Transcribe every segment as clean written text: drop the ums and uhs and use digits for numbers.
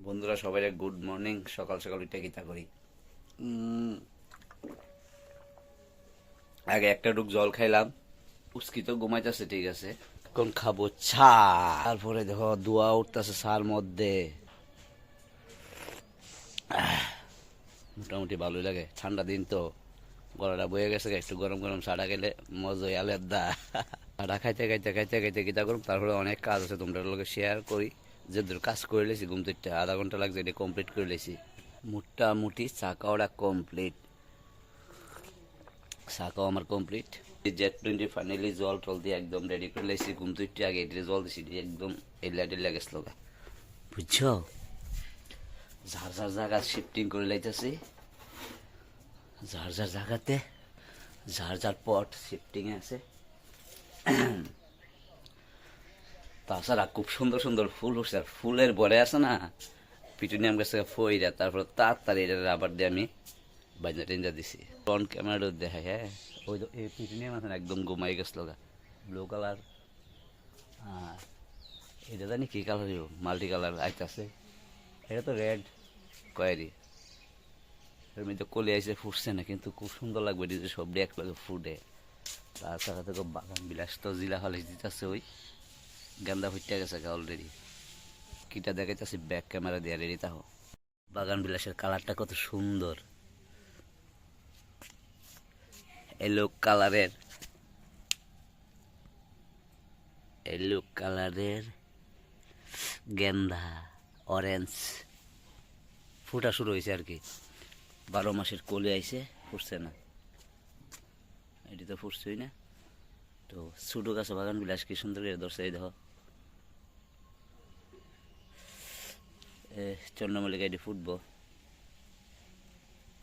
বন্ধুরা সবাই good morning. সকাল সকাল উঠে কিতা করি, আগে একটা ডুক জল খাইলাম। উস্কি তো ঘুমাইতেছে, ঠিক আছে, এখন খাবো চা। তারপরে দেখো ধোয়া উঠতেছে চার মধ্যে। মোটামুটি ভালোই লাগে, ঠান্ডা দিন তো, গলাটা বয়ে গেছে। একটু গরম গরম চাটা খেলে মজাই আলাদা। চাটা খাইতে খাইতে খাইতে খাইতে কিতা করুম, তারপরে অনেক কাজ আছে তোমরা লোকে শেয়ার করি। যে দূর কাজ করে লেছি, ঘুম থেকে আধা ঘন্টা লাগছে, এটা কমপ্লিট করে লেছি। মোটামুটি চা খাওয়াটা কমপ্লিট, চা খাওয়া আমার কমপ্লিট। Z20 ফাইনালি জল টল দিয়ে একদম রেডি করে লেছি। ঘুম থেকে আগে এটা জল দিছি, একদম এলিয়া টেলিয়া গেছিল, বুঝছো। যার যার জায়গা শিফটিং করে লাইতেছি, যার যার জায়গাতে যার যার পট শিফটিং আছে। তাছাড়া খুব সুন্দর সুন্দর ফুল উঠছে, আর ফুলের বরে আছে না, পিটুনিয়াম গাছ থেকে ফইরা, তারপর তাড়াতাড়ি এটা রাবার দিয়ে আমি বাইন্দা টেঞ্জা দিছি। ফ্রন্ট ক্যামেরা দেখাই, হ্যাঁ ওই তো এই পিটুনিয়াম আছে না, একদম ঘুমাই গেছিল, ব্লু কালার। আর এটা জানি কি কালার, মাল্টি কালার আইতাছে। এটা তো রেড কয়েরি, এর মধ্যে কলি আইসে ফুটছে না, কিন্তু খুব সুন্দর লাগবে ডিজে সব এক লাগে ফুটে। তাছাড়া থেকে বাগান বিলাস তো জিলা হলে দিতেছে, ওই গান্দা ফুটতে গেছে অলরেডি। কিটা দেখাইতেছি ব্যাক ক্যামেরা দিয়ে, রেডি তাহো। বাগান বিলাসের কালারটা কত সুন্দর, এলো কালারের গেন্দা, অরেঞ্জ ফুটা শুরু হয়েছে আর কি। 12 মাসের কলি আইছে, ফুটছে না, এটি তো ফুটছেই না। তো ছোটো গাছ বাগান বিলাস কি সুন্দর করে ধরছে, এই দেখো চন্দ্রমল্লিকা এটি ফুটবো।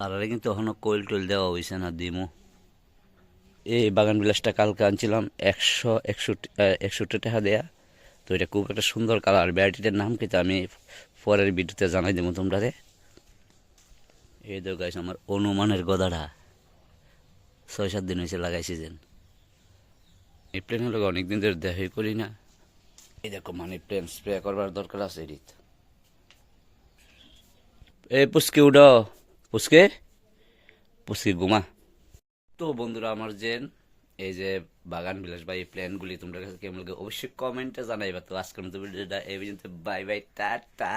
আর কিন্তু এখনো কোয়েল টোয়েল দেওয়া হয়েছে না, দিমু। এই বাগান বিলাসটা কালকে আনছিলাম 161 টাকা দেয়া। তো এটা খুব একটা সুন্দর কালার। ভ্যারাইটিটার নাম কিন্তু আমি পরের ভিডিওতে জানাই দেবো তোমরা। এই তো গাছ আমার অনুমানের গদাটা 6-7 দিন হয়েছে লাগাইছি যেন। এই প্লেন হলো অনেকদিন ধরে দেখাই করি না। এই দেখো মানি প্লেন স্প্রে করবার দরকার আছে এদিক। এই পুচকে উঠো, পুচকে পুচকে ঘুমা। তো বন্ধুরা আমার এই যে বাগান বিলাস বা এই প্ল্যানগুলি তোমরা কাছে কেমন লাগে অবশ্যই কমেন্টে জানাইবা। তো আজকের মতো ভিডিওটা এই পর্যন্ত, বাই বাই, টাটা।